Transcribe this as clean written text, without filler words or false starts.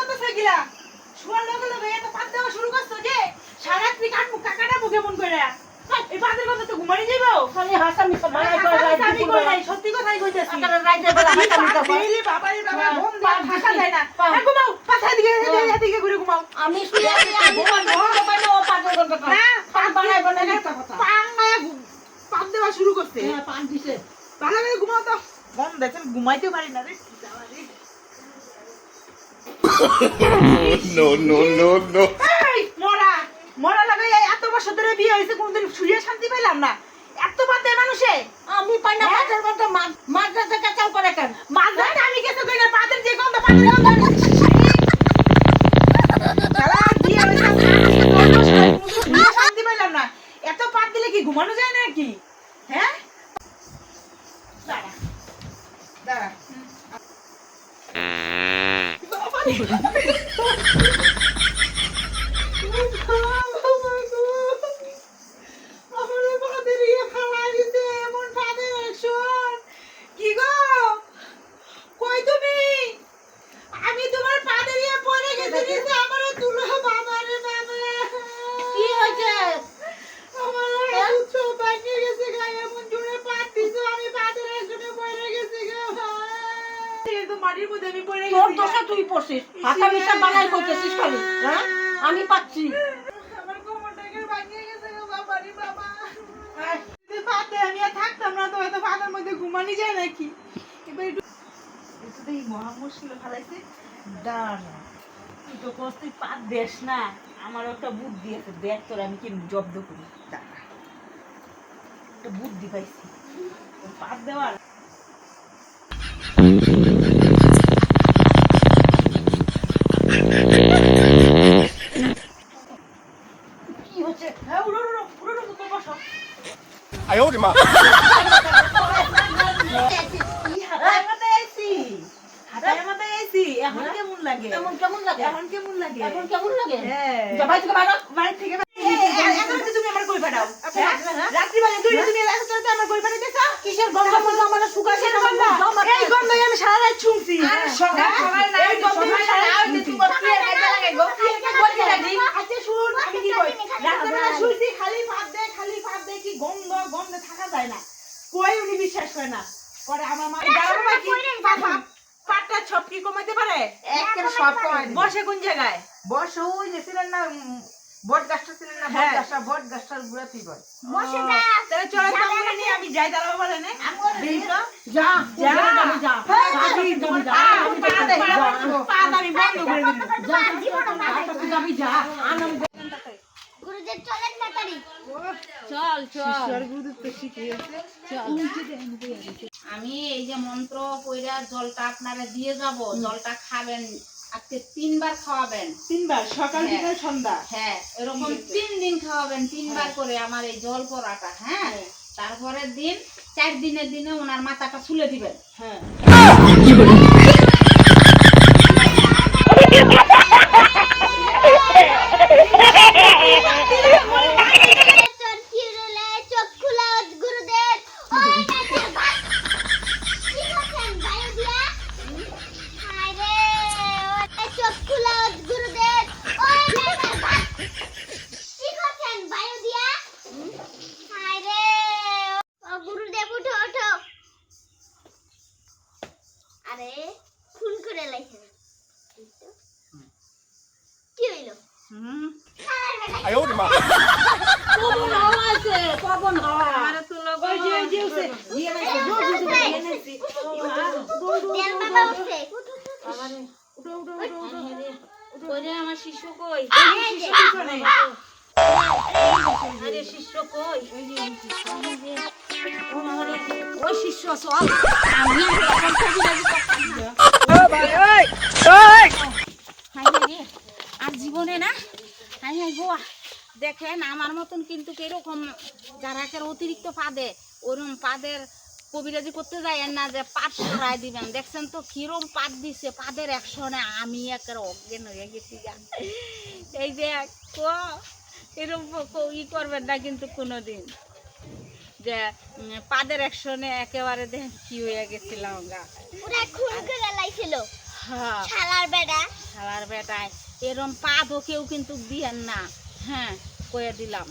করতেছ গিলা শুয়ার লগে লগে এত পাত দেওয়া শুরু করছো যে সারাত্রি কাকাটা মুখে মন করে এই পাতের কথা তো ঘুমাই যাইবো খালি হাসামি তো বানাই করে আমি কই নাই সত্যি কথাই কইতেছি আকারে রাইতে বেলা হাসামি তো দিলি বাবা রে বাবা ঘুম দিয়ে থাকা যায় না ঘুমাও পাছা দিকে এদিকে ঘুরে ঘুমাও আমি শুয়ে আছি আমি ঘুমাতে পারি ও পাগল কথা না পান বানাই বানাই একটা কথা পান মায়া পাত দেওয়া শুরু করতে হ্যাঁ পান দিছে ভালো করে ঘুমাও তো ঘুম দেখেন ঘুমাইতে পারি না রে No, no, no, no. এই মরা মরা লাগাই এত বছর ধরে বিয়ে হইছে কোনদিন শুয়ে শান্তি পেলাম না এত বাদে মানুষে আমি পাই না পাতের কথা মাদ্রাসা কাচাও করে কেন মাঝরাতে আমি কিছু কই না পাতের যে গন্ধ পাতের গন্ধ শালা বিয়ে হইছে শুয়ে শান্তি পেলাম না এত পাত দিলে কি ঘুমানো যায় না কি হ্যাঁ দাঁড়া দাঁড়া কি হয়েছে মাটির মধ্যে আমি পড়ে তোর গেছি দোষে তুই পড়ছিস হাসামি সব বানাই করতেছিস খালি হ্যাঁ আমি পাচ্ছি আমার কোমরটাকে ভাঙিয়ে গেছে গো বাবা রে বাবা যদি পাতে আমি আর থাকতাম না তো হয়তো পাতের মধ্যে ঘুমানি যায় নাকি এবার একটু তো এই মহা মুশকিল ফেলাইছে দাঁড়া তুই তো কোস তুই পাত দেশ না আমার একটা বুদ্ধি আছে দেখ তোর আমি কি জব্দ করি দাঁড়া একটা বুদ্ধি পাইছি তোর পাত দেওয়ার কি হচ্ছে হ্যাঁ উড়ো উড়ো উড়ো উড়ো তুমি বসো 哎呦我的妈！ কি হাতের মধ্যে আইছি হাতের মধ্যে আইছি এখন কেমন লাগে কেমন কেমন লাগে এখন কেমন লাগে এখন কেমন লাগে হ্যাঁ ভাই থেকে বাইরে বাড়ি থেকে এখন কি তুমি আমার কই পাঠাও রাত্রি বেলা দুই তুমি রাস্তা চলতে আমার কই পাঠাইতেছ কিসের গন্ধ মধ্যে আমার শুকাছে না গন্ধ এই গন্ধ আমি সারা রাত শুনছি সকাল সকাল না এই গন্ধ আমি সারা রাত শুনছি আচ্ছা শুন আমি কি কই রাত্রে বেলা শুইছি খালি ভাত দে কি গন্ধ গন্ধে থাকা যায় না কই উনি বিশ্বাস করে না পরে আমার মা বাবা কি পাটটা সব কি কমাইতে পারে একের সব কমাই দিবে। বসে কোন জায়গায় বসে ওই যে ছিলেন না বট গাছটা ছিলেন না হ্যাঁ। বট গাছটার গুড়া পিবল বসে যা তাহলে চলো তো নিয়ে আমি যাই দাঁড়াবো বলে না যা যা আমি যা আমি বন্ধ করে দিলাম তুই যাবি যা আনন্দ গুরুদেব চলেন তাড়াতাড়ি চল চল আমি এই যে মন্ত্র কইরা জলটা আপনারা দিয়ে যাব জলটা খাবেন আজকে 3 বার খাওয়াবেন তিনবার সকাল হ্যাঁ। বিকাল সন্ধ্যা হ্যাঁ এরকম 3 দিন খাওয়াবেন 3 বার করে আমার এই জল পড়াটা হ্যাঁ তারপরের দিন 4 দিনের দিনে ওনার মাথাটা ছুলে দিবেন হ্যাঁ চোখ কিরলে চোখ খুলা গুরুদেব ওই নাচে বাস কি করছেন বায়ু দিয়া হায় রে ওই চোখ খুলা গুরুদেব ওই নাচে বাস কি করছেন বায়ু দিয়া হায় রে ও গুরুদেব উঠো উঠো আরে খুন করে লাইছেন কি হইলো哎呦我的妈！ পবন হাওয়া আছে পবন হাওয়া ওই যে উঠছে নিয়ে নাইছে জোর জোর করে নিয়ে নাইছে দেন বাবা উঠছে ওরে আমার শিশু কই পিছনে আরে শিশু কই ওই শিষ্য চল আমি এখন কবিরাজি করতাম না হাই রে আর জীবনে না হাই হাই গোয়া দেখেন আমার মতন কিন্তু এরকম যারা অতিরিক্ত পাদে ওরকম পাদের কবিরাজি করতে যায় না যে পাট সরাই দিবেন দেখছেন তো কিরম পাট দিছে পাদের একশনে আমি একের অজ্ঞান হয়ে গেছি গান এই যে এরকম ই করবেন না কিন্তু কোনোদিন যে পাদের একশনে একেবারে দেখেন কি হয়ে গেছিলাম গা পুরা খুন করে লাইছিল হ্যাঁ শালার বেড়া শালার বেটায় এরম পাদও কেউ কিন্তু দিয়েন না, হ্যাঁ কয়ে দিলাম।